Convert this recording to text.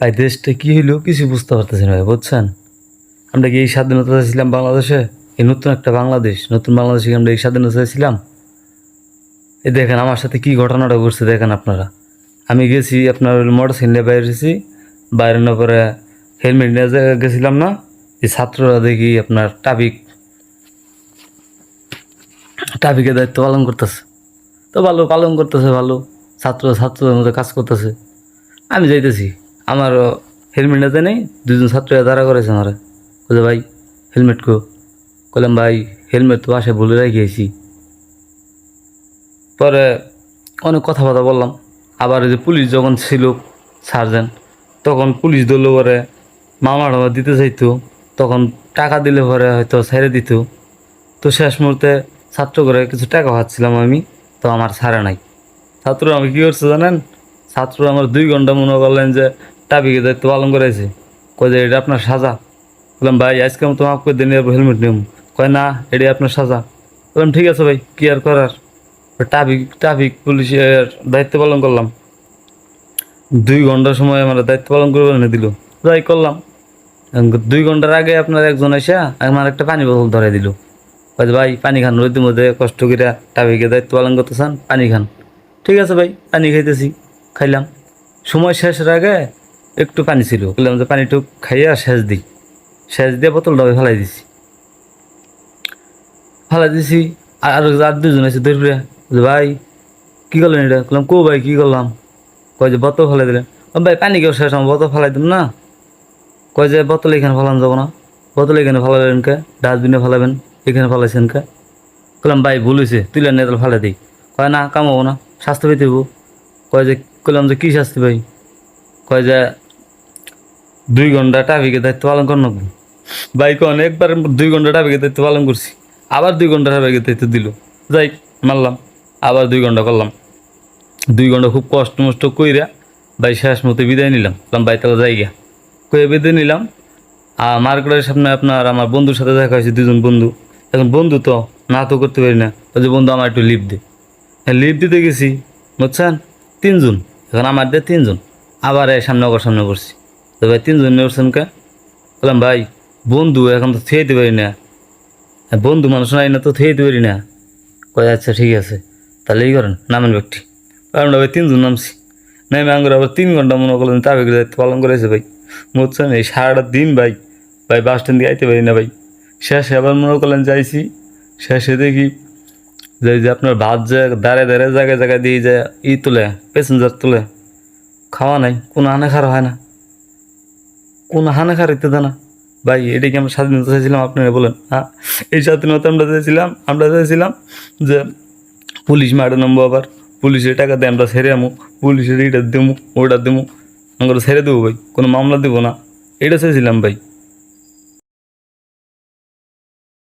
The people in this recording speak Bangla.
ভাই দেশটা কি হইলো কিছু বুঝতে পারতেছি না ভাই, বুঝছেন? আমরা কি এই স্বাধীনতা চাইছিলাম বাংলাদেশে? এই নতুন একটা বাংলাদেশ, নতুন বাংলাদেশে কি আমরা এই স্বাধীনতা চাইছিলাম? এই দেখেন আমার সাথে কি ঘটনাটা ঘটছে, দেখেন আপনারা। আমি গেছি আপনার মোটর সাইকেলে বাইরেছি, বাইরানোর পরে হেলমেট নিয়ে গেছিলাম না, এই ছাত্ররা দেখি আপনার ট্রাফিকের দায়িত্ব পালন করতেছে। তো ভালো পালন করতেছে, ভালো ছাত্রদের মধ্যে কাজ করতেছে। আমি যাইতেছি, আমার হেলমেট নিতে নেই, দুজন ছাত্র দাঁড়া করেছে আমার, বলছে ভাই হেলমেট কো? বললাম ভাই হেলমেট তো বাসায় ভুলে রেখেছি। পরে অনেক কথাবার্তা বললাম। আবার ওই যে পুলিশ যখন ছিল, সার্জেন্ট, তখন পুলিশ ধরলে পরে মামলা টামলা দিতে চাইতো, তখন টাকা দিলে পরে হয়তো ছেড়ে দিত। তো শেষ মুহূর্তে ছাত্র করে কিছু টাকা পাচ্ছিলাম আমি, তো আমার ছাড়ে নাই। ছাত্র আমি কী করছে জানেন? ছাত্র আমার 2 ঘন্টা মনে করলেন যে ট্রাফিকের দায়িত্ব পালন করেছে। কয় যে এটা আপনার সাজা। বললাম ভাই আজকে মতো মাফ করে দিন, হেলমেট নিয়ম। কয় না, এটাই আপনার সাজা। বললাম ঠিক আছে ভাই, কি আর করার। ট্রাফিক পুলিশের দায়িত্ব পালন করলাম। 2 ঘন্টার সময় আমার দায়িত্ব পালন করবে না দিল, যাই করলাম। 2 ঘন্টার আগে আপনার একজন এসে আমার একটা পানি বোতল ধরাই দিল। কয় যে ভাই পানি খান, রোদের মধ্যে কষ্ট করে ট্রাফিকের দায়িত্ব পালন করতে চান, পানি খান। ঠিক আছে ভাই, পানি খাইতেছি, খাইলাম। সময় শেষের আগে একটু পানি ছিল, বললাম যে পানিটুক খাইয়া শেষ দিয়ে বোতলটা ফেলাই দিছি। ফালাই দিছি। আর 2জন আছে ধরবে, যে ভাই কী করলেন এটা? বললাম কো ভাই কী করলাম? কয় যে বোতল ফেলাই দিলেন। ভাই পানি কেউ শেষ আমার বোতল ফেলাই দিন না। কয় যে বোতল এখানে ফেলানো যাবো না। বোতল এখানে ফেলাবেন কে? ডাস্টবিনে ফেলাবেন, এখানে ফেলাইছেন কে? বললাম ভাই ভুল হয়েছে, তুলে নিয়ে তাহলে ফেলাই দিই। কয় না, কামাবো না, শাস্তি পেতে হইব। কয় যে, করলাম যে কী শাস্তি ভাই? কয় যে 2 ঘন্টা ট্রাফিকের দায়িত্ব পালন কর নেবো। ভাই কোন একবার 2 ঘন্টা ট্রাফিকের দায়িত্ব পালন করছি, আবার 2 ঘন্টা ট্রাফিকের দায়িত্ব দিল। যাই মানলাম, আবার 2 ঘন্টা করলাম। 2 ঘন্টা খুব কষ্ট মষ্ট কইরা ভাই শেষ মতো বিদায় নিলাম। বললাম ভাই তাহলে যাই গিয়া, কয়ে বিদায় নিলাম। আর মার্কেটের সামনে আপনার আমার বন্ধুর সাথে দেখা হয়েছে, 2জন বন্ধু। এখন বন্ধু তো না তো করতে পারি না, ওই যে বন্ধু আমার একটু লিফট দে। হ্যাঁ লিফট দিতে গেছি, বুঝছেন? 3জন, এখন আমার দিয়ে 3জন। আবার সামনে করছি। তো ভাই 3জন নিয়ে উঠছেন কে? বললাম ভাই বন্ধু এখন তো থুয়ে দিতে পারি না, বন্ধু মানুষ নাই না, তো থুয়ে দিতে পারি না। কয় আচ্ছা ঠিক আছে, তাহলে এই করেন নামেন ব্যক্তি। আমরা ভাই 3জন নামছি, নেমে আঙ্গুর আবার 3 ঘন্টা মনে করলেন ট্রাফিকের দায়িত্ব পালন করেছে ভাই। বুঝছেন এই সারাটা দিন ভাই, বাস স্ট্যান্ড দিয়ে আইতে পারি না ভাই। শেষে আবার মনে করলেন যাইছি, শেষে দেখি যে আপনার ভাত যে দাঁড়ায় দাঁড়ায় জায়গায় জায়গায় দিয়ে যায় তুলে, প্যাসেঞ্জার তুলে। খাওয়া নাই, কোনো হানে খাওয়া হয় না, কোনো হানে খাইতে দেয় না। ভাই এটা কি আমরা স্বাধীনতা চাইছিলাম? আপনারা বলেন। হ্যাঁ, এই স্বাধীনতা আমরা চাইছিলাম যে পুলিশ মারে নামবো, আবার পুলিশের টাকা দিয়ে আমরা ছেড়ে আমু, পুলিশের এইটা দেবো ওটা দেবো, আমরা ছেড়ে দেবো ভাই, কোনো মামলা দেবো না, এটা চাইছিলাম ভাই।